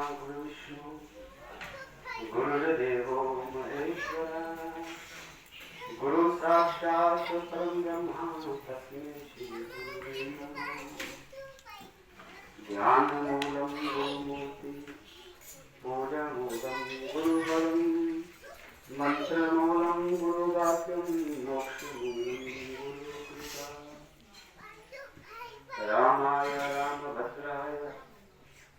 गुरु विष्णु गुरुर्देवो महेश्वरा गुरु साक्षात् परम ब्रह्मा तस्मै श्री गुरुवे नमः। ध्यानमूलं गुरुमूर्ति पूजामूलं गुरुबलं मंत्रमूलं गुरुवाक्यं मोक्षमूलं गुरुकृपा। रामाय रामभद्राय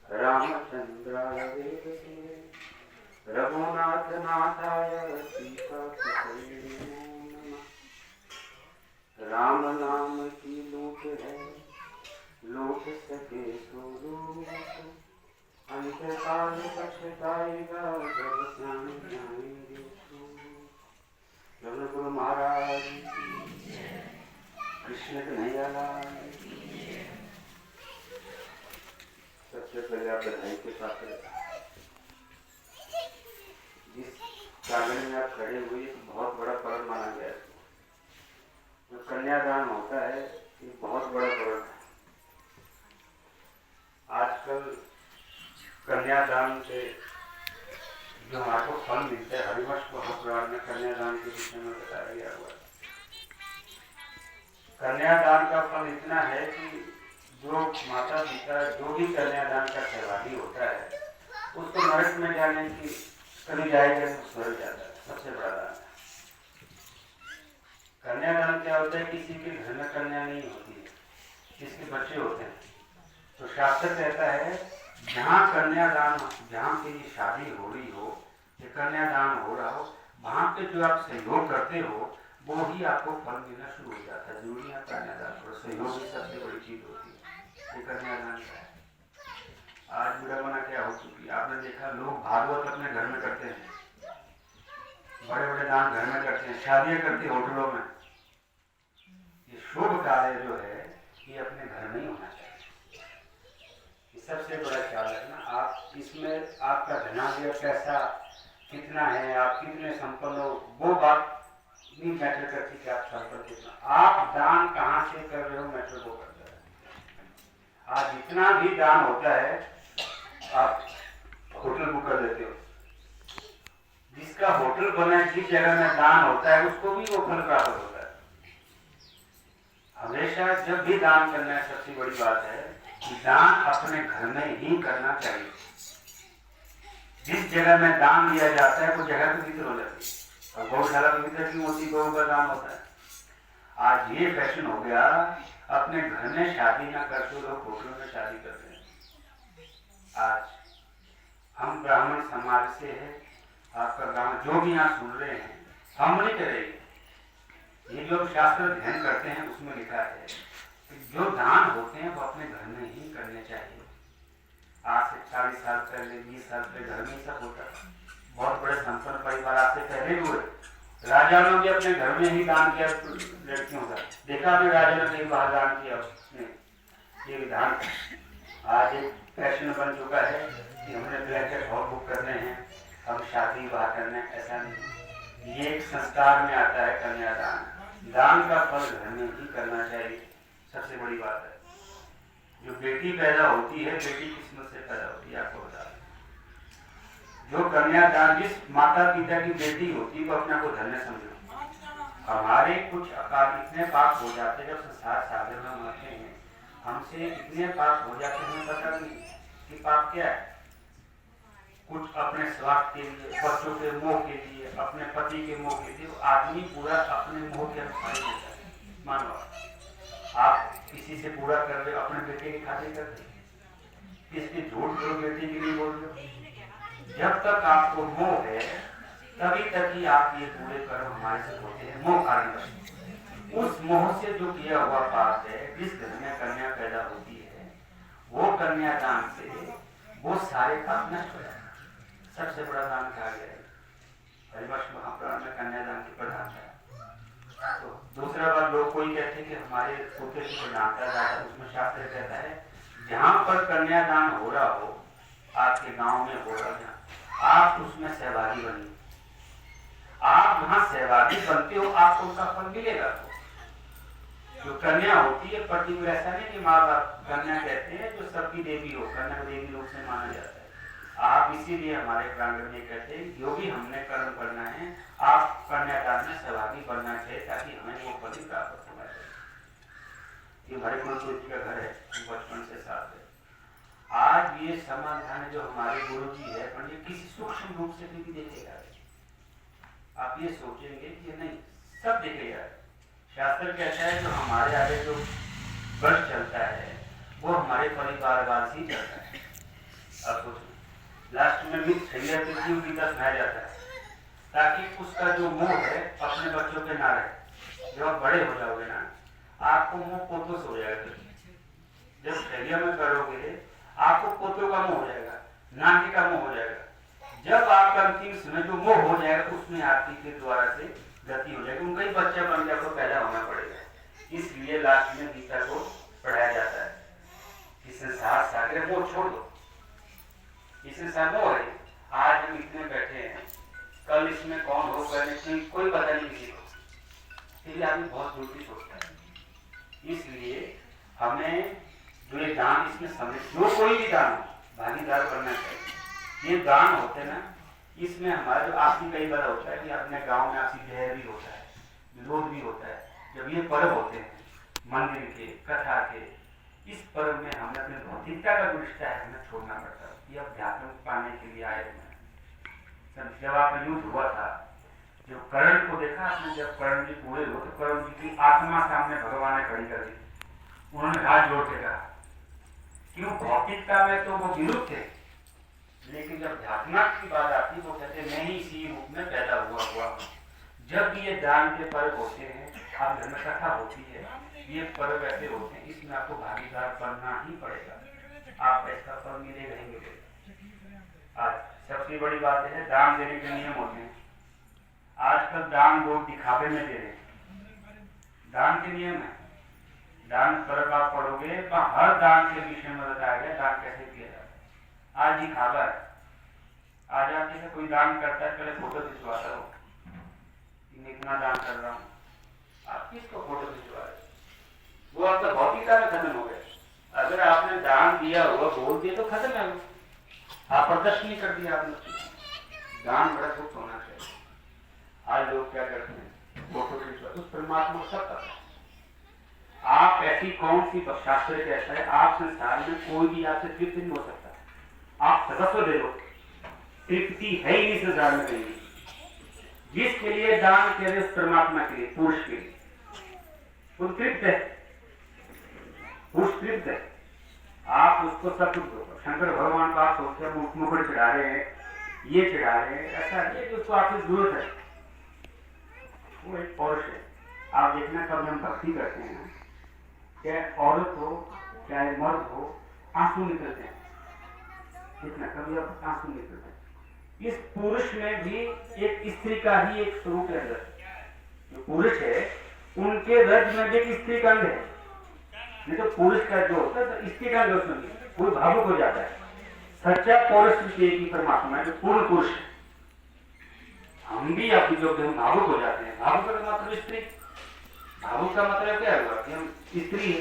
रामचंद्राय वेदसे रघुनाथनाथाय सीतापतये नमः। राम नाम की लूट है लूट सके तो लूट, अंतकाल पछताएगा जब ज्ञान जानेंगे। गुरु महाराज कृष्ण कन्हैया लाल। सबसे पहले आप बधाई के साथ जिस प्रांगण में आप खड़े हुए बहुत बड़ा पर्व माना गया है। जो कन्यादान होता है ये बहुत बड़ा पर्व है। आजकल कन्यादान से जो हमारे को फल मिलता है, हरिवंश महापुराण में कन्यादान के विषय में बताया गया हुआ है। कन्यादान का फल इतना है कि जो माता पिता जो भी कन्यादान का सहभागी होता है उसको नरक में जाने की कभी जाएगा तो स्वर्ग जाता है। सबसे बड़ा दान है कन्यादान। क्या होता है, किसी के घर में कन्या नहीं होती है, किसके बच्चे होते हैं, तो शास्त्र कहता है जहाँ कन्यादान, जहाँ की शादी हो रही हो या कन्यादान हो रहा हो, वहाँ पे जो आप सहयोग करते हो वो ही आपको फल मिलना शुरू हो जाता है। जरूरी है कन्यादान करो, सहयोग ही सबसे बड़ी चीज होती है। ये कन्यादान का है। आज विडंबना क्या हो चुकी है, आपने देखा लोग भागवत अपने घर में करते हैं, बड़े बड़े दान घर में करते हैं, शादियां करते हैं होटलों में। ये शुभ कार्य जो है ये अपने घर में ही होना चाहिए। ये सबसे बड़ा ख्याल रखना। आप इसमें आपका धनार्य पैसा कितना है, आप कितने संपन्न हो, वो बात नहीं मैटर करती कि आप संपन्न कितना। आप दान कहाँ से कर रहे हो मैटर वो करता है। आज जितना भी दान होता है आप होटल बुक कर देते हो, जिसका होटल बना है जिस जगह में दान होता है उसको भी वो फल प्राप्त होता है। हमेशा जब भी दान करना है सबसे बड़ी बात है कि दान अपने घर में ही करना चाहिए। जिस जगह में दान दिया जाता है वो जगह पवित्र हो जाती है। और गौशाला पवित्र क्यों होती, गौ का दान होता है। आज ये फैशन हो गया अपने घर में शादी ना करते लोग होटलों में शादी करते हैं। आज हम ब्राह्मण समाज से है, आपका गांव जो भी यहाँ सुन रहे हैं हम नहीं करेंगे। ये जो शास्त्र अध्ययन करते हैं उसमें लिखा है कि जो दान होते हैं वो अपने घर में ही करने चाहिए। आज से 40 साल पहले 20 साल पहले घर में ही सब होता था। बहुत बड़े संपन्न परिवार आज से पहले हुए, राजा ने भी अपने घर में ही दान किया लड़कियों का। देखा आपने राजा ने कहीं बाहर दान किया उसने, ये विधान आज एक फैशन बन चुका है कि हमने ब्लैकेट हॉल बुक करने हैं, हम शादी बाहर करने हैं। ऐसा नहीं, ये एक संस्कार में आता है कन्यादान। दान का फल घर में ही करना चाहिए। सबसे बड़ी बात है जो बेटी पैदा होती है, बेटी किस्मत से पैदा होती है। आपको बता दें जो कन्यादान, जिस माता पिता की बेटी होती है वो अपने को धन्य समझो। हमारे कुछ अकाल इतने पाप हो जाते हैं जब संसार सागर में मरते हैं, हमसे इतने पाप हो जाते हैं हमें पता नहीं कि पाप क्या है। कुछ अपने स्वार्थ के लिए, बच्चों के मोह के लिए, अपने पति के मोह के लिए आदमी पूरा अपने मोह के अनुसार देता है। मानो आप किसी से पूरा कर रहे हो, अपने बेटे की खातिर करते, किसकी झूठ बोलो, बेटे के लिए बोल रहे हो। जब तक आपको मोह है तभी तक ही आप ये पूरे कर्म हमारे से होते हैं। मोह कारण उस मोह से जो किया हुआ पाप है, जिस घर में कन्या पैदा होती है वो कन्यादान से वो सारे पाप नष्ट हो जाते हैं। सबसे बड़ा दान कहा गया है हरिवंश महापुराण में कन्यादान की प्रधानता है। तो दूसरा बात, लोग कोई कहते हैं कि हमारे पोते की प्रधानता ज्यादा, उसमें शास्त्र कहता है जहाँ पर कन्यादान हो रहा हो, आपके गांव में हो रहा है, आप उसमें सहभागी बनिए। आप वहां सहभागी बनते हो, आपको उनका फल मिलेगा। जो कन्या होती है पर्टिकुलर, ऐसा नहीं कि माँ बाप कन्या कहते हैं जो सबकी देवी हो, कन्या को देवी लोग से माना जाता है। आप इसीलिए हमारे प्रांगण में कहते हैं योगी हमने कर्म करना है, आप कन्यादान में सहभागी बनना चाहिए ताकि हमें वो फल प्राप्त होना चाहिए। ये हमारे गुरु जी का घर है, बचपन से साथ है। आज ये समाधान जो हमारे गुरु जी है पर ये किसी सूक्ष्म रूप से भी देखेगा। आप ये सोचेंगे कि नहीं सब देखेगा। शास्त्र कहता है जो हमारे आगे जो वर्ष चलता है वो हमारे परिवार वाल से चलता है। अब सोचो लास्ट में भी छैया के जीव गीता सुनाया जाता है ताकि उसका जो मोह है अपने बच्चों पे ना रहे। जब आप बड़े हो जाओगे ना आपको मोह पोतों से हो जाएगा। जब छैया में करोगे आपको पोतों का मोह हो जाएगा, नाती का मोह हो जाएगा। जब आपका अंतिम समय जो मोह हो जाएगा उसमें आपकी के द्वारा से गति हो जाएगी। उनका ही बच्चा बन के आपको पैदा होना पड़ेगा। इसलिए लास्ट में गीता को पढ़ाया जाता है कि संसार सागर मोह छोड़ दो। इसमें मोह है। आज हम इतने बैठे हैं, कल इसमें कौन हो करने कोई पता नहीं किसी को, इसलिए आदमी बहुत दूर सोचता है। इसलिए हमें जो ये दान इसमें समझ जो कोई भी दान भागीदार करना चाहिए। ये दान होते ना इसमें हमारा जो आपसी कई बार होता है कि अपने गांव में आपसी जहर भी होता है, विरोध भी होता है। जब ये पर्व होते हैं मंदिर के कथा के, इस पर्व में हमें अपने भौतिकता का जो रिश्ता है हमें छोड़ना पड़ता है। ये अध्यात्म पाने के लिए आए हुए। जब आपका युद्ध हुआ था, जब कर्ण को देखा आपने, जब कर्ण जी पूरे हो तो कर्ण जी की आत्मा सामने भगवान ने खड़ी कर दी। उन्होंने हाथ जोड़ के कहा क्यों भौतिकता में तो वो विरुद्ध थे, लेकिन जब ध्यात्मक की बात आती वो कहते मैं ही इसी रूप में पैदा हुआ। जब ये दान के पर्व होते हैं, आप धर्म कथा होती है, ये पर्व ऐसे होते हैं, इसमें आपको भागीदार बनना ही पड़ेगा। आप ऐसा फल मिलेगा ही मिलेगा। आज सबसे बड़ी बात है दान देने के नियम होते हैं। आजकल दान लोग दिखावे में दे रहे हैं। दान के नियम है। दान पर्व आप पढ़ोगे तो हर दान के विषय में बताया गया दान कैसे किया जाता है। आज दिखावा है। आज आप जैसे कोई दान करता है पहले फोटो खिंचवाता हो, इतना दान कर रहा हूँ, आप किसको फोटो खिंचवा रहे? वो आपका भौतिकता में खत्म हो गया। अगर आपने दान दिया हुआ बोल दिया तो खत्म है। आप प्रदर्शनी कर दिया आपने। दान बड़ा गुप्त होना चाहिए। आज लोग क्या करते हैं फोटो खिंचवा, उस परमात्मा को सब पता है। आप ऐसी कौन सी शास्त्र कहता है आप संसार में कोई भी आपसे तृप्त नहीं हो सकता। आप सर्वस्व दे दो, तृप्ति है ही नहीं संसार में कहीं। जिसके लिए दान के लिए उस परमात्मा के लिए, पुरुष के लिए, वो तृप्त है, पुरुष तृप्त है। आप उसको सब कुछ दो। शंकर भगवान को आप सोचते मुकुट चढ़ा रहे हैं, ये चढ़ा रहे हैं, ऐसा नहीं कि उसको आपकी जरूरत है। वो एक पौरुष है। आप देखना कभी हम भक्ति करते हैं, चाहे औरत हो चाहे मर्द हो, आंसू निकलते हैं। कितना कभी आप आंसू निकलते हैं। इस पुरुष में भी एक स्त्री का ही एक स्वरूप है। जो पुरुष है उनके रज में भी एक स्त्री का अंग है। नहीं तो पुरुष का जो होता है तो स्त्री का अंग उसमें कोई भावुक हो जाता है। सच्चा पुरुष की परमात्मा है जो पूर्ण पुरुष है। हम भी आप जो हम भावुक हो जाते हैं। भावुक का मतलब स्त्री, भावुक का मतलब क्या हुआ कि हम स्त्री है।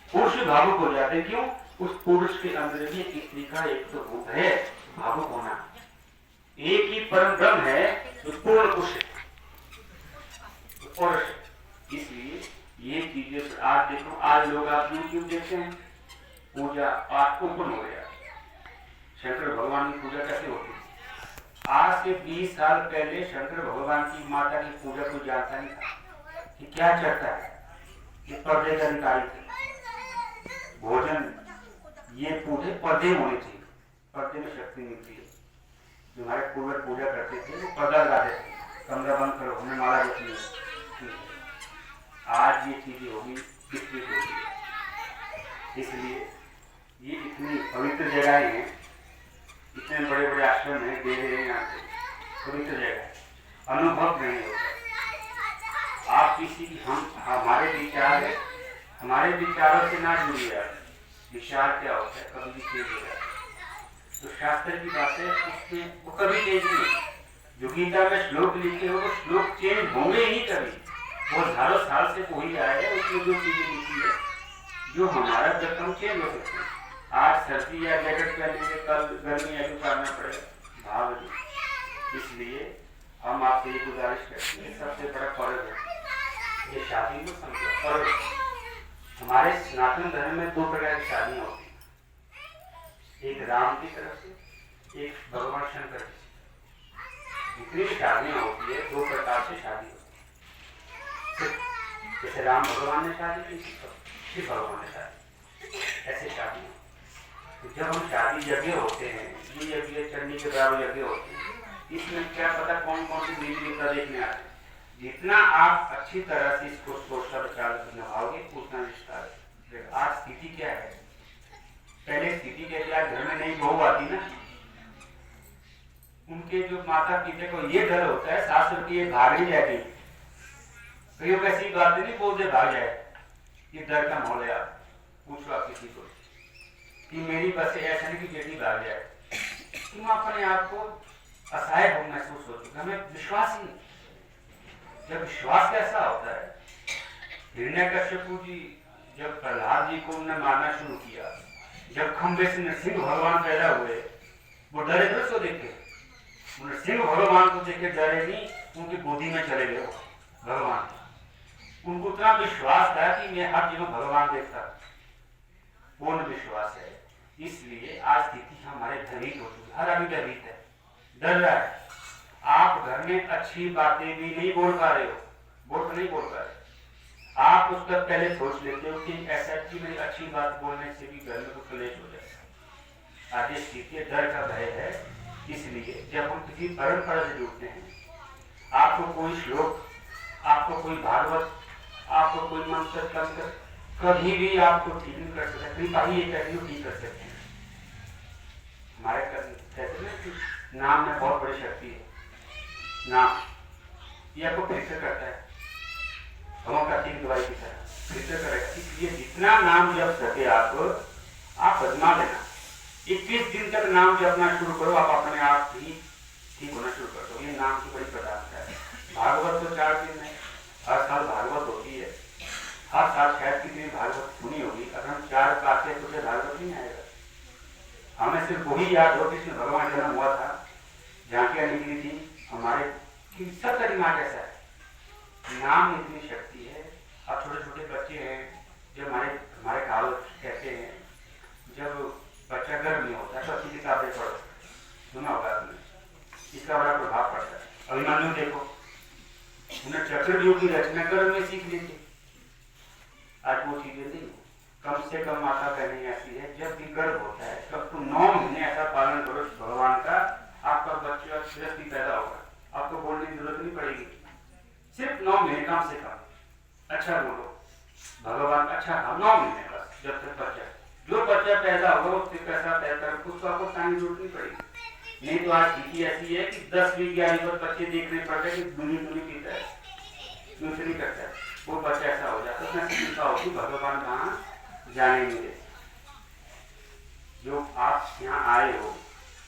पुरुष भावुक हो जाते हैं। क्यों? उस पुरुष के अंदर भी एक स्त्री का एक तो रूप है भावुक होना। एक ही परम ब्रह्म है जो पूर्ण पुरुष है, पुरुष। इसलिए ये चीजें आज देखो, आज लोग आप यूट्यूब देखते हैं, पूजा पाठ ओपन हो गया। शंकर भगवान की पूजा कैसे होती है? आज से 20 साल पहले शंकर भगवान की माता की पूजा को जानता नहीं था कि क्या चलता है। ये पर्दे का अधिकारी थे। भोजन ये पूजे पर्दे होने चाहिए, पर्दे में शक्ति मिलती है। जो हमारे पूर्वज पूजा करते थे वो पर्दा लगाते थे, कमरा बंद करो हमें माला देती है। आज ये चीजें होगी किसकी होगी। इसलिए ये इतनी पवित्र जगहें हैं, इतने बड़े बड़े आश्रम हैं, डेरे हैं, यहाँ पे पवित्र जगह अनुभव नहीं होता। आप किसी की हमारे विचार है, हमारे विचारों से ना जुड़िए। विचार क्या होता है कभी भी चेंज हो जाता है। तो शास्त्र की बात है उसमें वो कभी चेंज नहीं। जो गीता में श्लोक लिखे हो वो श्लोक चेंज होंगे ही कभी। वो हजारों साल से वही आया है। उसमें जो चीजें लिखी है जो हमारा दर्शन चेंज हो सकती है। आज सर्दी या जैकेट पहनेंगे, कल गर्मी या उतारना पड़ेगा, भाव नहीं। इसलिए हम आपसे ये गुजारिश करते हैं, सबसे बड़ा पर्व है ये शादी में समझो पर्व। हमारे सनातन धर्म में 2 प्रकार की शादियाँ होती हैं, एक राम की तरफ से, एक भगवान शंकर की। जितनी शादियाँ होती है 2 प्रकार से शादी होती है। जैसे राम भगवान ने शादी की, शिव भगवान ने शादी, ऐसे शादी। तो जब हम शादी यज्ञ होते हैं, ये यज्ञ चंडी के द्वारा यज्ञ होते हैं, इसमें क्या पता कौन कौन सी देवी देवता देखने आते हैं। जितना आप अच्छी तरह से इसको सोचकर विचार निभाओगे उतना विस्तार। आज स्थिति क्या है, पहले स्थिति के क्या, घर में नई बहू आती ना, उनके जो माता पिता को ये डर होता है सास की ये भाग नहीं जाएगी, कहीं कैसी बात नहीं बोल दे भाग जाए, ये डर का माहौल है। आप पूछो आप किसी को कि मेरी बस ऐसा नहीं कि बेटी भाग जाए, तुम अपने आप को असहाय हो महसूस हो चुका, हमें विश्वास ही नहीं। जब विश्वास कैसा होता है, हिरण्यकश्यपु जी जब प्रहलाद जी को उन्होंने मारना शुरू किया, जब खंबे से नरसिंह भगवान पैदा हुए, वो डरे थे उसको देख के, नरसिंह भगवान को देख के डरे नहीं, उनकी गोदी में चले गए भगवान। उनको इतना विश्वास था कि मैं हर जगह भगवान देखता, पूर्ण विश्वास है। इसलिए आज स्थिति हमारे भयभीत हो चुकी, हर आदमी भयभीत है, डर रहा है। आप घर में अच्छी बातें भी नहीं बोल पा रहे हो, बोल नहीं बोल पा रहे, आप उस पर पहले सोच लेते हो कि ऐसा कि मेरी अच्छी बात बोलने से भी घर में कुछ क्लेश हो जाएगा। आज स्थिति डर का भय है। इसलिए जब हम किसी परंपरा से जुड़ते हैं, आपको कोई श्लोक, आपको कोई भागवत, आपको कोई मंत्र तंत्र कभी भी आपको ठीक नहीं कर सकता, कृपा ही ये कहती ठीक कर सकते हैं। हमारे कहते हैं नाम में बहुत बड़ी शक्ति है, नाम ये आपको परीक्षा करता है, होम्योपैथिक दवाई की तरह परीक्षा करेगा। इसलिए जितना नाम जप सके आप बदमा लेना। 21 दिन तक नाम जपना शुरू करो, आप अपने आप ही ठीक होना शुरू कर दो। ये नाम की बड़ी प्रधानता है। भागवत तो 4 दिन में, हर साल भागवत होती है, हर साल शायद कितनी भागवत सुनी होगी। अगर हम 4 पाते तो भागवत नहीं आएगा। हमें सिर्फ वही याद हो जिसमें भगवान जन्म हुआ था, झांकियां निकली थी हमारे, कि सबका दिमाग ऐसा है। नाम इतनी शक्ति है। अब छोटे छोटे बच्चे हैं, जब हमारे काल कहते हैं, जब बच्चा गर्भ में होता है तो अच्छी किताबें पढ़ो, सुना होगा आपने, इसका बड़ा प्रभाव पड़ता है। अभिमन्यु देखो, उन्हें चक्रव्यूह की रचना गर्भ में सीख ली थी, आज वो चीजें नहीं। कम से कम माता कहनी ऐसी है, जब भी गर्भ होता है तब तो 9 महीने ऐसा पालन करो भगवान का, आपका बच्चा गृहस्थी पैदा होगा, आपको बोलने की जरूरत नहीं पड़ेगी। सिर्फ 9 महीने कम से कम अच्छा बोलो भगवान, अच्छा 9 महीने बस। जब तक बच्चा, जो बच्चा पैदा होगा उससे कैसा पैदा कर, उसको आपको बताने की जरूरत नहीं पड़ेगी। नहीं तो आज स्थिति ऐसी है कि 10वीं 11वीं पर बच्चे देखने पड़ते हैं कि दुनिया पीता है, दूसरी करता है, वो बच्चा ऐसा हो जाता है। उसमें चिंता होगी भगवान कहाँ जानेंगे। जो आप यहाँ आए हो,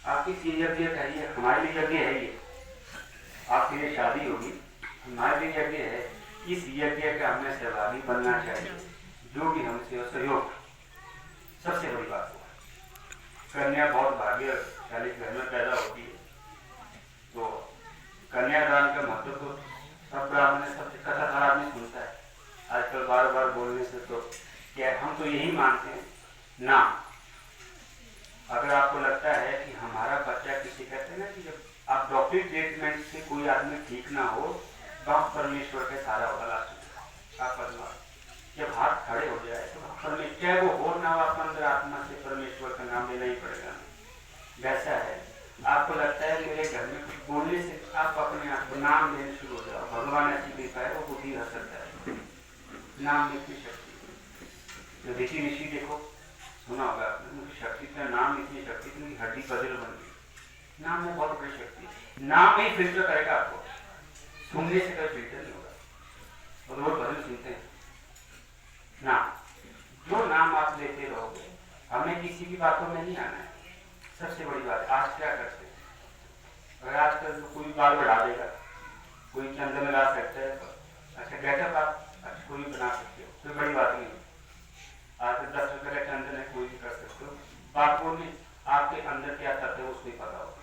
आपकी चीज यज्ञ चाहिए, हमारे लिए यज्ञ है ये, आपके लिए शादी होगी, हमारे लिए यज्ञ है। इस यज्ञ का हमें सहभागी बनना चाहिए, जो भी हमसे सहयोग। सबसे बड़ी बात है, कन्या बहुत भाग्यशाली घर में पैदा होती है, तो कन्यादान का महत्व तो सब ब्राह्मण सब कथाकार आदमी सुनता है। आजकल बार बार बोलने से तो क्या, हम तो यही मानते हैं ना। अगर आपको लगता है कि हमारा बच्चा, किसी कहते हैं ना कि जब आप डॉक्टरी ट्रीटमेंट से कोई आदमी ठीक ना हो तो आप परमेश्वर के सारा होगा लास्ट। आप जब हाथ खड़े हो जाए तो परमेश्वर, चाहे वो हो ना हो, आप अंदर आत्मा से परमेश्वर का नाम लेना ही पड़ेगा। वैसा है, आपको लगता है मेरे घर में कुछ बोलने से आप अपने आप को नाम लेने शुरू हो जाओ, भगवान ऐसी कृपा है, वो बुद्धि हर सकता है। नाम में इतनी शक्ति, जो ऋषि देखो, सुना होगा आपने, उनकी शक्ति का नाम इतनी शक्ति, उनकी हड्डी बदल बन गई। नाम में बहुत बड़ी शक्ति है। नाम ही फिल्टर करेगा आपको, सुनने से कोई फिल्टर नहीं होगा। और लोग भजन सुनते हैं नाम, जो नाम आप लेते रहोगे, हमें किसी की बातों में नहीं आना है। सबसे बड़ी बात, आज क्या करते हैं, अगर आजकल तो कोई बाल बढ़ा देगा, कोई चंदन लगा सकता है, अच्छा गेटअप आप अच्छा कोई बना सकते हो, कोई बड़ी बात नहीं। आज 10 रुपये का चंदन है, कोई भी कर सकते हो, बात बोलने, आपके अंदर क्या तत्व है उसको ही पता होगा।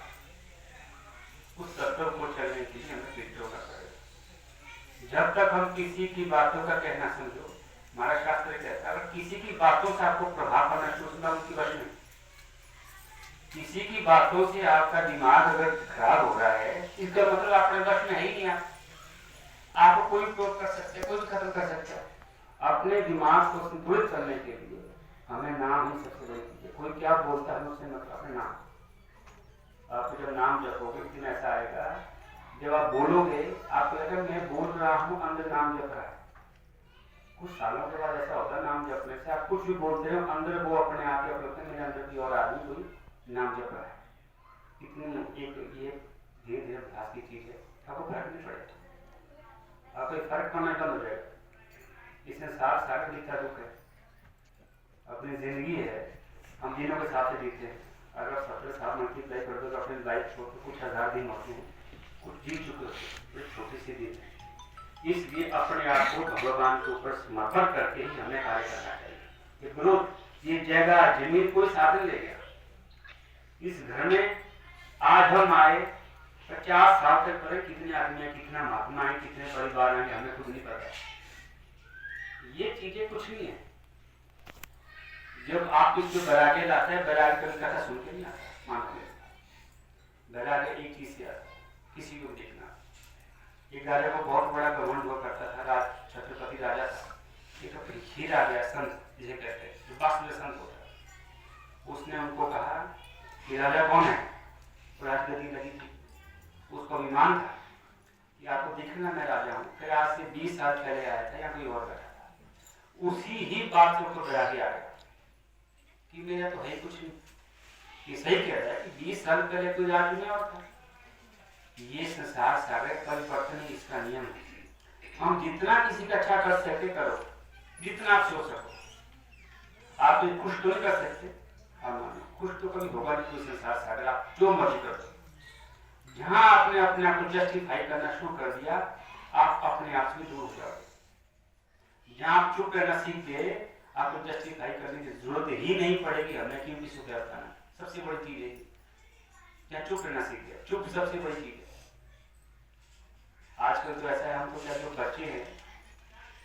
उस तत्व को चलने के लिए हमें विद्रोह करना पड़ेगा। जब तक हम किसी की बातों का कहना समझो, हमारा शास्त्र कहता है अगर किसी की बातों से आपको प्रभाव पड़ना शुरू होगा उनकी वश में, किसी की बातों से आपका दिमाग अगर खराब हो रहा है इसका मतलब अपने वश में है ही नहीं। आपको कोई प्रयोग कर सकते हैं, कोई भी खत्म कर सकता है। अपने दिमाग को संतुलित करने के लिए हमें नाम ही सबसे बड़ी चीज है। कोई क्या बोलता है उससे मतलब अपने नाम, आप जब नाम जपोगे एक दिन ऐसा आएगा जब आप बोलोगे आपको लगेगा मैं बोल रहा हूँ अंदर नाम जप रहा है। कुछ सालों के बाद ऐसा होता है नाम जपने से आप कुछ भी बोलते हो अंदर वो अपने आप ही बोलते हैं मेरे अंदर की और आदमी कोई नाम जप रहा है। इतनी एक ये धीरे धीरे अभ्यास की चीज है, आपको फर्क नहीं पड़ेगा, आपको फर्क पड़ना बंद हो जाएगा। इसमें साथ साथ लिखा दुख है, अपनी जिंदगी है, हम दिनों के साथ से जीते हैं। अगर 17 साल मल्टीप्लाई कर दो तो अपनी लाइफ छोड़ कुछ हजार दिन होते हैं, कुछ जीत चुके होते हैं, छोटी सी दिन है। इसलिए अपने आप को भगवान के ऊपर समर्पण करके ही हमें कार्य करना चाहिए। ग्रोथ ये जगह जमीन कोई साधन ले गया, इस घर में आज हम आए 50 साल तक पहले कितने आदमी है, कितना महात्मा है, कितने परिवार हैं हमें खुद नहीं पता। ये चीजें कुछ नहीं है। जब आप कुछ बैरागे लाते हैं, बैराग कभी कथा सुन के नहीं आता, मान लें बैरागे एक चीज से आता, किसी को देखना। एक राजा को बहुत बड़ा घमंड हुआ करता था, छत्रपति राजा था। एक तो हीरा गया संत जिसे कहते हैं, जो वास्तविक संत होता है। उसने उनको कहा कि राजा कौन है, तो राजगद्दी लगी थी, उसको अभिमान था कि आपको दिखना मैं राजा हूँ। फिर आज से 20 साल पहले आया था या कोई और बैठा था, उसी ही बात से उसको डरा के आ गया कि मेरा तो है कुछ नहीं। ये सही कह रहा है कि 20 साल पहले कोई राज में और था। ये संसार सागर परिवर्तन ही इसका नियम है। हम जितना किसी का अच्छा कर सकते करो, जितना आप सोच सको। आप तो खुश तो नहीं कर सकते, खुश तो कभी होगा नहीं कोई संसार सागर, आप जो मर्जी कर दो। जहां आपने अपने आप को जस्टिफाई करना शुरू कर दिया, आप अपने आप से दूर हो जाओगे। जहां आप चुप रहना सीख गए, आपको जस्टिफाई करने की जरूरत ही नहीं पड़ेगी हमें क्यों किसी को बताना। सबसे बड़ी चीज है क्या, चुप रहना सीख गया। चुप सबसे बड़ी चीज है। आजकल तो ऐसा है, हम तो क्या जो बच्चे हैं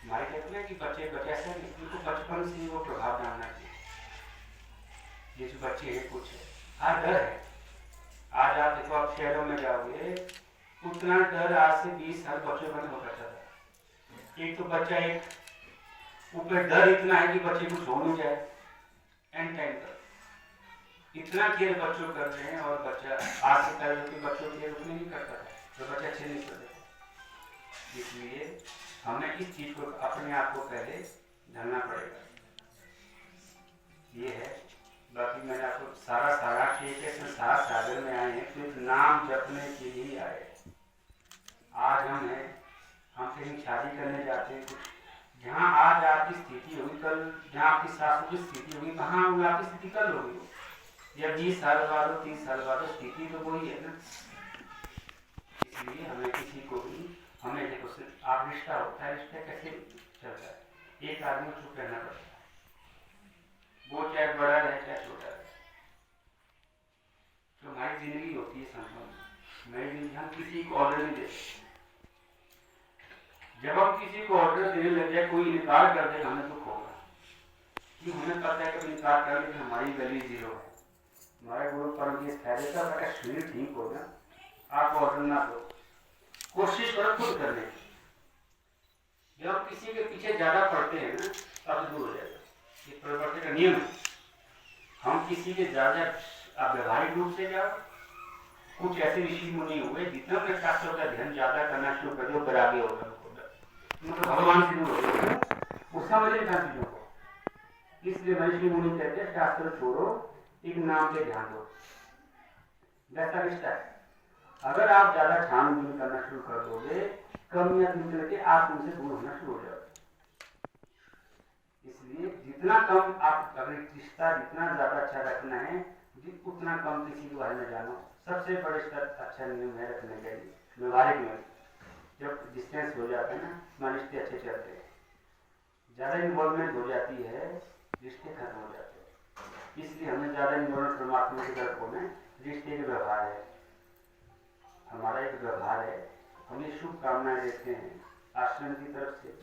हमारे कहते हैं कि बच्चे ऐसा नहीं, उनको बचपन से वो प्रभाव डालना चाहिए। ये जो बच्चे हैं कुछ हर डर है। आज आप देखो, आप शहरों में जाओगे उतना डर आज से 20 साल बच्चों में हो करता था। एक तो बच्चा एक ऊपर डर इतना है कि बच्चे कुछ हो नहीं जाए एंड टाइम पर, इतना केयर बच्चों कर रहे हैं। और बच्चा आज से पहले के बच्चों केयर उतने नहीं करता था, तो बच्चे अच्छे नहीं करते। इसलिए हमें इस चीज को अपने आप को पहले ढलना पड़ेगा। ये है। बाकी मैंने आपको सारा के संसार सागर में आए हैं, सिर्फ नाम जपने के लिए आए। आज हम कहीं शादी करने जाते हैं, कुछ जहाँ आज आपकी स्थिति होगी, कल जहाँ आपकी सासू की स्थिति होगी, कहाँ आपकी स्थिति कल होगी। या 20 साल बाद 30 साल बाद स्थिति तो वही है ना। इसलिए हमें किसी को भी हमें देखो आप रिश्ता होता है, रिश्ता कैसे चलता है। एक आदमी को चुप रहना पड़ता है, वो चाहे बड़ा रहे चाहे छोटा रहे। तो हमारी जिंदगी होती है संभव, मेरी जिंदगी हम किसी को ऑर्डर नहीं देते। जब हम किसी को ऑर्डर देने लग जाए, कोई इनकार कर दे, हमें दुख होगा कि हमें पता है कि इनकार कर लेकिन हमारी वैल्यू 0 है। हमारे गुरु परम ये कहते था बेटा शरीर ठीक हो ना, आप ऑर्डर ना दो, कोशिश करो खुद करने की। जब हम किसी के पीछे ज्यादा पड़ते हैं ना, तब दूर हो जाएगा। ये प्रवृत्ति का नियम है। हम किसी के ज्यादा आप व्यवहारिक रूप से जाओ। कुछ ऐसे ऋषि मुनि हुए जितना अपने शास्त्रों का ध्यान ज्यादा करना शुरू कर दो, बैरागी होगा, मतलब भगवान से दूर हो गया, वो समझ नहीं था चीजों को। इसलिए ऋषि मुनि कहते हैं शास्त्र छोड़ो, एक नाम पे ध्यान दो। वैसा रिश्ता है। अगर आप ज्यादा छानबीन करना शुरू कर दोगे, कमियां दूर करके आप उनसे दूर होना शुरू हो जाओगे। इसलिए जितना कम आप अगर रिश्ता जितना ज्यादा अच्छा रखना है, उतना कम किसी के बारे में जानो। सबसे बड़ा अच्छा नियम है रखने के लिए व्यवहारिक में। जब डिस्टेंस हो जाता है ना, रिश्ते अच्छे चलते हैं। ज्यादा इन्वॉल्वमेंट हो जाती है, रिश्ते खत्म हो जाते हैं। इसलिए हमें ज़्यादा इन्वॉल्व परमात्मा की तरफ होना है। रिश्ते के व्यवहार है, हमारा एक व्यवहार है, हम ये शुभकामनाएं देते हैं आश्रम की तरफ से।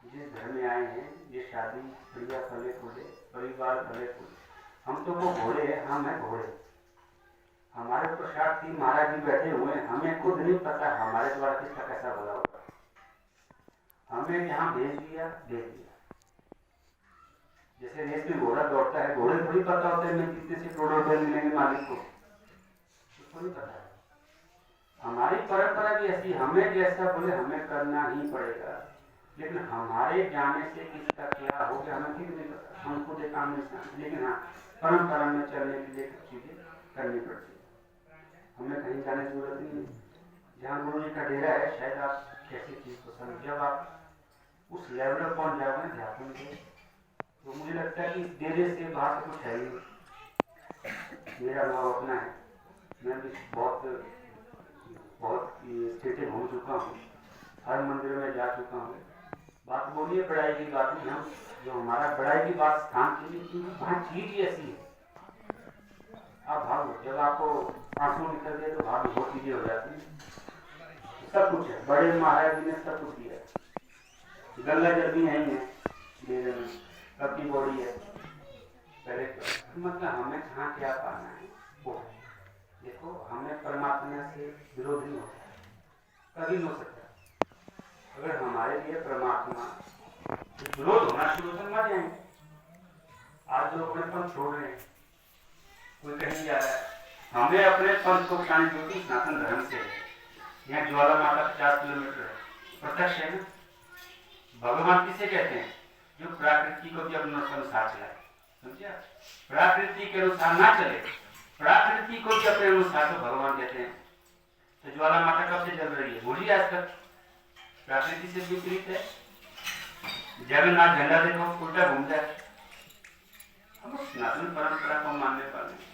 जिस घर में आए हैं ये शादी बढ़िया फले फूले, परिवार फले फूले। हम तो वो घोड़े हैं, हम हैं घोड़े। हमारे प्रसाद जी महाराज जी बैठे हुए हैं, हमें खुद नहीं पता हमारे द्वारा किसका कैसा भला होगा। हमें यहाँ भेज दिया, भेज दिया। जैसे रेस में घोड़ा दौड़ता है, घोड़े थोड़ी पता होता है मैं कितने से करोड़ों रुपए मिलेंगे मालिक को, थोड़ी पता है। हमारी परंपरा भी ऐसी, हमें जैसा बोले हमें करना ही पड़ेगा, लेकिन हमारे जाने से किसका क्या हो गया हमें ठीक नहीं पता। हम खुद एक काम नहीं, लेकिन हाँ परंपरा में चलने के लिए कुछ चीजें करनी पड़ती है। हमें कहीं जाने की जरूरत नहीं है। जहाँ गुरु जी का डेरा है शायद आप कैसी चीज को समझ, जब आप उस लेवल पर पहुंच जाओगे ध्यान के, तो मुझे लगता है कि इस डेरे से बाहर से कुछ है ही। मेरा अनुभव अपना है, मैं भी बहुत स्टेटें घूम चुका हूँ, हर मंदिर में जा चुका हूँ। बात बोलिए बड़ाई की बात नहीं, हम जो हमारा बड़ाई की बात स्थान के लिए वहाँ चीज ही ऐसी है। आप भागो, जब आपको आंसू निकल गए तो भाग बहुत चीजें हो जाती हैं। सब कुछ है, बड़े महाराज जी ने सब कुछ दिया है। गंगा जल भी नहीं है मेरे में, सबकी बॉडी है पहले। मतलब हमें कहाँ क्या पाना है वो है। देखो हमें परमात्मा से विरोध नहीं होता है, कभी नहीं हो सकता। अगर हमारे लिए परमात्मा विरोध होना शुरू तो मर जाएंगे। आज जो अपने पंथ छोड़ रहे हैं, कोई कहीं जा रहा है, हमें अपने पंथ को बताने जो कि सनातन धर्म से है। यहाँ ज्वाला माता 50 किलोमीटर है, प्रत्यक्ष है ना। भगवान किसे कहते हैं? जो प्रकृति को भी अपने अनुसार चलाए, समझिए। प्रकृति के अनुसार ना चले, प्रकृति को भी अपने अनुसार तो भगवान कहते हैं। तो ज्वाला माता कब से चल रही है? बोलिए आज तक प्रकृति से विपरीत है। जगन्नाथ झंडा देखो उल्टा घूमता है। हम सनातन परंपरा को मानने वाले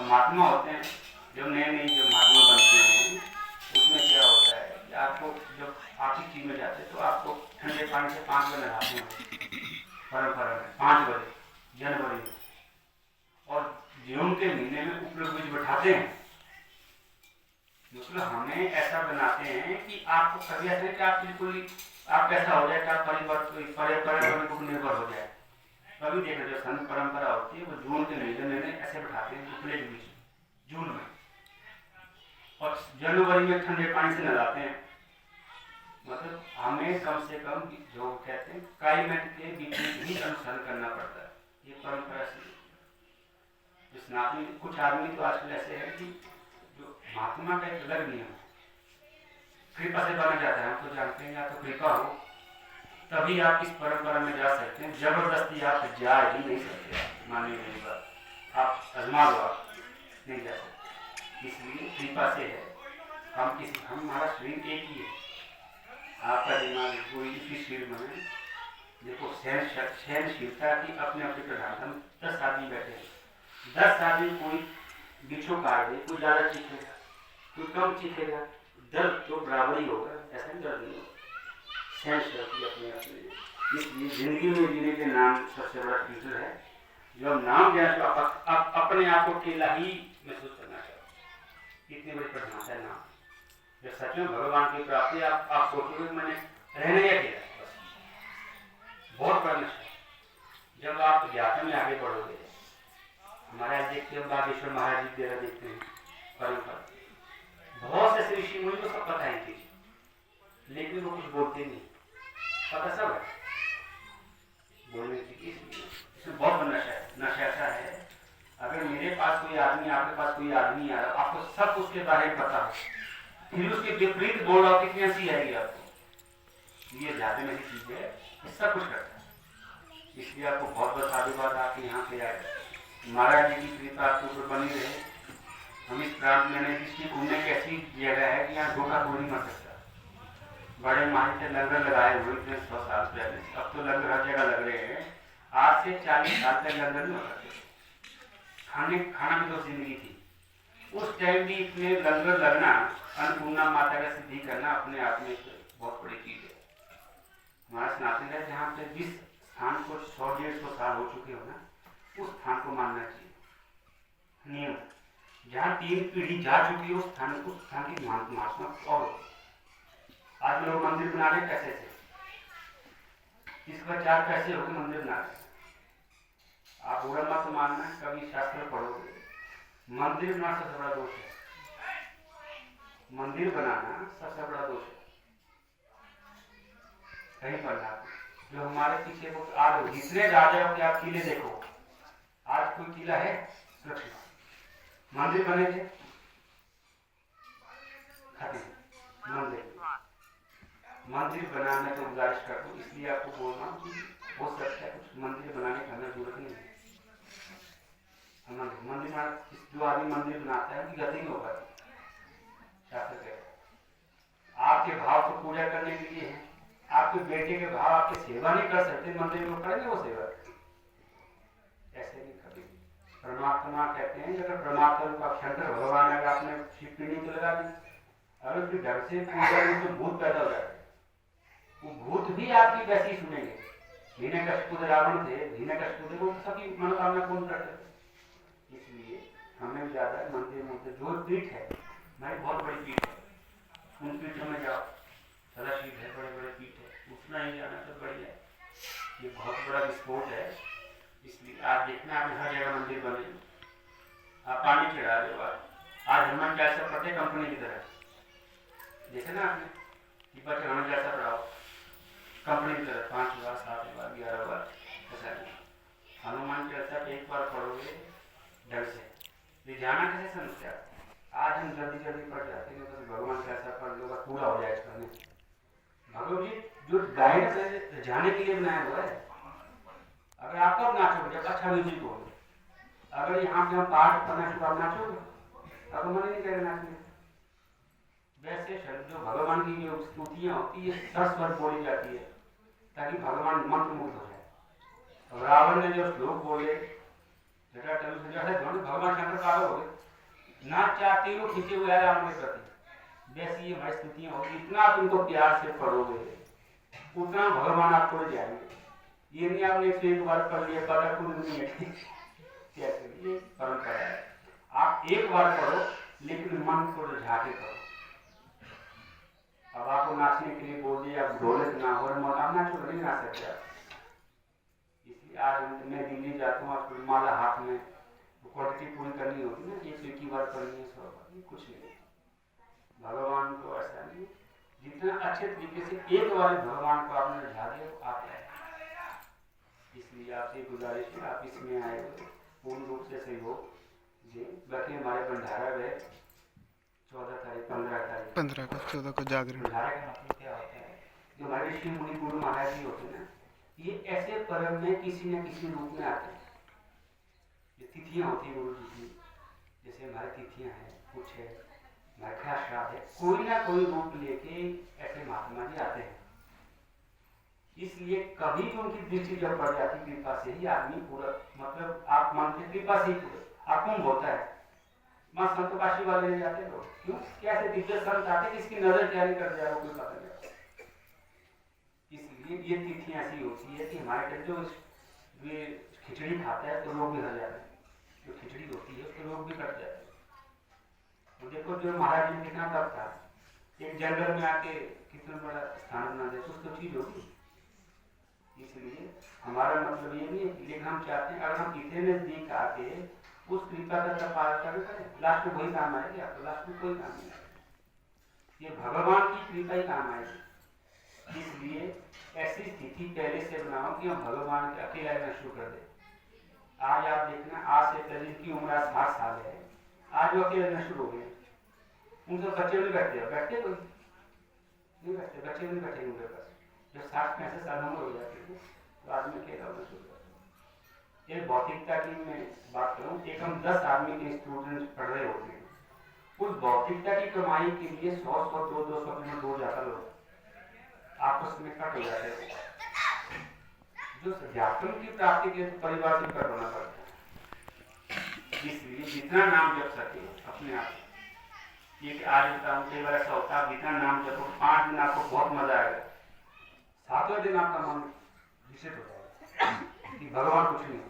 महात्मा होते हैं। जो नए नए जो महात्मा बनते हैं उसमें क्या होता है कि आपको जब आप इस चीज में जाते हैं तो आपको ठंडे पानी से 5 बजे नहाते हैं परंपरा में, 5 बजे जनवरी में, और जून के महीने में उपयोग बीज बैठाते हैं। मतलब हमें ऐसा बनाते हैं कि आपको कभी ऐसा नहीं कि आप बिल्कुल आप कैसा हो जाए कि आप पर्यावरण को निर्भर हो जाए। कभी देखो जो संत परंपरा होती है वो जून के महीने में ऐसे बैठाते हैं उपयोग बीज जून में, और जनवरी में ठंडे पानी से नहलाते हैं। मतलब हमें कम से कम जो कहते हैं क्लाइमेट के विपरीत ही अनुसरण करना पड़ता है। ये परंपरा से जो सनातनी, कुछ आदमी तो आजकल ऐसे है कि जो महात्मा का एक अलग नियम कृपा से बना जाता है। हम तो जानते हैं या तो कृपा हो तभी आप इस परंपरा में जा सकते हैं, जबरदस्ती आप जा ही नहीं सकते। मानिए मेरी बात, आप आजमा लो, आप नहीं जा सकते। इसलिए कृपा से है। हम हमारा शरीर एक ही है, आपका दिमाग कोई इसी शरीर में है। देखो सहनशीलता की अपने अपने प्रधान। हम 10 आदमी बैठे हैं, 10 आदमी कोई बिच्छू काट दे, कोई ज़्यादा चीखेगा, कोई कम चीखेगा, दर्द तो बराबर ही होगा, ऐसा नहीं दर्द नहीं होगा। सहनशीलता अपने अपने। इसलिए जिंदगी में जीने के नाम सबसे बड़ा फिल्टर है। जो हम नाम ज्ञान तो आप अपने आप को अकेला ही महसूस करना चाहिए। इतनी बड़ी प्रधानता है नाम। जब सच में भगवान की प्राप्ति आप सोचोगे मैंने रहने या किया बस बहुत बड़ा नशा। जब आप ज्ञाता में आगे बढ़ोगे, हमारे आज देखते हैं बागेश्वर महाराज जी डेरा देखते हैं परंपरा, बहुत से ऋषि मुनि को सब पता है चीज, लेकिन वो कुछ बोलते नहीं, पता सब है बोलने की। इसमें बहुत बड़ा नशा है। नशा ऐसा है अगर मेरे पास कोई आदमी, आपके पास कोई आदमी आ रहा, आपको सब उसके बारे में पता हो, फिर उसके विपरीत बोल रहा हो, कितनी हंसी आएगी आपको। ये जाते में चीज है, सब कुछ करता है। इसलिए आपको बहुत बहुत साधुवाद आपके यहाँ पे आए। महाराज जी की कृपा आपके ऊपर बनी रहे। हम इस प्रांत में इसकी घूमने की ऐसी जगह है कि यहाँ धोखा कोई नहीं मर सकता। बड़े माही से लंगर लगाए हुए थे 100 साल पहले, अब तो लंगर हर जगह लग रहे हैं। आज से 40 साल तक लंगर नहीं हो सकते। खाना भी तो जिंदगी थी। उस टाइम भी इतने लंगर लगना, अन्नपूर्णा माता का सिद्धि करना अपने आप में बहुत बड़ी चीज है। हमारा सनातन है जहाँ पे जिस स्थान को 100-150 साल हो चुके हो ना, उस स्थान को मानना चाहिए। नियम जहाँ 3 पीढ़ी जा चुकी है उस स्थान की महात्मा और आज लोग मंदिर बना रहे पैसे से, इस पर 4 पैसे होकर मंदिर बना रहे। आप बुरा मत मानना, कभी शास्त्र पढ़ोगे मंदिर बनाना सबसे बड़ा दोष है। मंदिर बनाना सबसे बड़ा दोष है। कहीं पढ़ना जो हमारे पीछे वो आज जितने राजाओं के आप किले देखो, आज कोई किला है सुरक्षित? मंदिर बने थे मंदिर बनाने को गुजारिश कर दूं, इसलिए आपको बोल रहा हूँ कि हो सकता है कुछ मंदिर बनाने की हमें जरूरत नहीं है। मंदिर जो आदमी मंदिर बनाता है उनकी गति नहीं हो पाती। शास्त्र कहते हैं आपके भाव को पूजा करने के लिए है, आपके बेटे के भाव आपकी सेवा नहीं कर सकते, मंदिर में करेंगे वो सेवा? ऐसे नहीं कभी। परमात्मा कहते हैं अगर परमात्मा का शंकर भगवान अगर आपने शिवपिंडी तो लगा दी, अगर उसके ढंग से पूजा में तो भूत पैदा हो जाते, वो भूत भी आपकी वैसी सुनेंगे। हिरण्यकशिपु रावण थे, हिरण्यकशिपु थे, वो सबकी मनोकामना पूर्ण करते थे। इसलिए हमें ज्यादा मंदिर में जो पीठ है, हमारी बहुत बड़ी पीठ है, उन पीठों में जाओ, सदाशिव है, बड़े बड़े पीठ है, उतना ही जाना तो बढ़िया है। ये बहुत बड़ा विस्फोट है, इसलिए आप देखना आपने हर जगह मंदिर बने, आप पानी चढ़ा दो। आज हनुमान चालीसा पढ़ते कंपनी की तरह, देखे ना आपने कि बच्चे हनुमान चालीसा पढ़ाओ कंपनी की तरह 5 बार 7 बार 11 बार, ऐसा नहीं। हनुमान चालीसा एक बार पढ़ोगे ढंग से, ये जाना कैसे समझते आप? आज हम जल्दी जल्दी पढ़ जाते हैं, तो भगवान कैसा पढ़ लो पूरा हो जाए इसका नहीं। भगवान जी जो गाइड है जाने के लिए बनाया हुआ है। अगर आप कब नाचोगे? जब अच्छा म्यूजिक हो। अगर यहाँ पे हम पाठ करना शुरू आप नाचोगे? अब मन नहीं करेगा नाचने। वैसे जो भगवान की जो स्तुतियाँ होती है सर बोली जाती है ताकि भगवान मंत्र मुग्ध हो जाए। रावण ने जो श्लोक बोले भगवान शंकर पागल हो गए, ना चाहते हो खींचे हुए राम के प्रति। वैसे ये हमारी स्तुतियाँ होगी, इतना आप उनको प्यार से पढ़ोगे उतना भगवान आपको ले जाएंगे। ये नहीं आपने 101 बार पढ़ लिया पता कुछ नहीं है, कैसे? ये परंपरा है। आप एक बार पढ़ो लेकिन मन को रिझा के करो। अब आपको नाचने के लिए बोल दिया, ढोलक ना हो आप नाचो नहीं ना सकते आप। इसलिए आज मैं दिल्ली जाता हूँ, आपको माला हाथ में क्वालिटी पूरी करनी होती है ना, एक बार करनी है 100 बार, कुछ नहीं। भगवान को ऐसा नहीं, जितना अच्छे तरीके से एक बार भगवान को आपने रिझा दिया आप आए। इसलिए आपसे गुजारिश है आप इसमें आए हो पूर्ण रूप से सहयोग जी। बाकी हमारे भंडारा गए 14 तारीख 15 को 14 को जागरण। भंडारा का मतलब क्या होता है? जो हमारे ऋषि मुनि गुरु महाराज जी होते हैं ना, ये ऐसे पर्व में किसी न किसी रूप में आते हैं। ये तिथियाँ होती है गुरु जी की, जैसे हमारी तिथियाँ हैं, कुछ है हमारे श्राद्ध है, कोई ना कोई रूप लेके ऐसे महात्मा जी आते हैं। इसलिए कभी भी उनकी दृष्टि जब बढ़ जाती कृपा से ही आदमी पूरा, मतलब आप मन की कृपा से ही पूरा आकुंभ होता है। माँ संतोषी वाले ले जाते लोग, क्यों? कैसे दिव्य संत आते कि इसकी नजर क्या नहीं कर जाए, वो कोई पता नहीं। इसलिए ये तिथियां ऐसी होती है कि हमारे घर जो वे खिचड़ी खाता है तो लोग भी हर जाते हैं, जो खिचड़ी होती है उसके लोग भी कट जाते हैं। तो देखो जो महाराज जी कितना तब था, एक जंगल में आके कितना बड़ा स्थान बना दे, कुछ तो चीज होगी। इसलिए हमारा मतलब ये नहीं है, लेकिन हम चाहते हैं अगर हम इतने नजदीक आके उस कृपा का पालन करें, लास्ट में वही काम आएगी आपको, लास्ट में कोई काम नहीं आएगा, ये भगवान की कृपा ही काम आएगी। इसलिए ऐसी स्थिति पहले से बनाओ कि हम भगवान के अकेला रहना शुरू कर दें। आज आप देखना, आज से करीब की उम्र 60 साल है, आज वो अकेले रहना शुरू हो गए। उनसे बच्चे नहीं बैठते कोई नहीं बैठते, बच्चे नहीं बैठे उनके पास। जब 60-65 साल उम्र हो जाती है तो आदमी अकेला होना शुरू करता है। एक भौतिकता की मैं बात करूँ, एक हम 10 आदमी के स्टूडेंट पढ़ रहे होते हैं, उस भौतिकता की कमाई के लिए 100-100, 200-200 किलोमीटर दूर जाता लोग आपस में कट हो जाते हैं। जो सध्यात्म की प्राप्ति के परिवार से कट होना पड़ता है। इसलिए जितना नाम जप सके अपने आप, ये आज बताऊँ कई बार ऐसा होता है, जितना नाम जपो 5 दिन आपको बहुत मजा आएगा, 7वें दिन आपका मन विचलित हो जाएगा कि भगवान कुछ नहीं।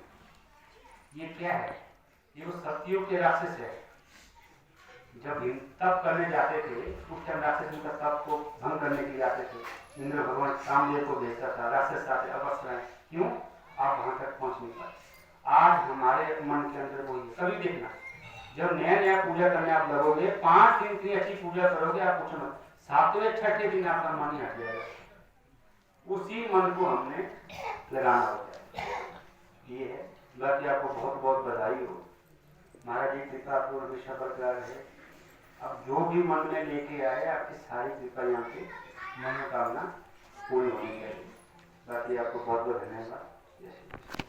ये क्या है? ये वो सत्युग के राक्षस है। जब तप करने जाते थे उस टाइम राक्षस उनका तप को भंग करने के लिए आते थे। इंद्र भगवान कामदेव को भेजता था, राक्षस आते अवश्य आए। क्यों? आप वहां तक पहुंच नहीं पाए। आज हमारे मन के अंदर वही है। कभी देखना, जब नया नया पूजा करने आप लगोगे, 5 दिन की अच्छी पूजा करोगे, आप पूछो मत, 7वें 6ठे दिन आपका मन ही हट जाएगा। उसी मन को हमने लगाना होता है। ये है। बाकी आपको बहुत बहुत बधाई हो। महाराज जी कृपा आपको हमेशा बरकरार है। अब जो भी मन में लेके आए, आपकी सारी कृपा यहाँ पे मनोकामना पूरी होनी चाहिए। बाकी आपको बहुत बहुत धन्यवाद।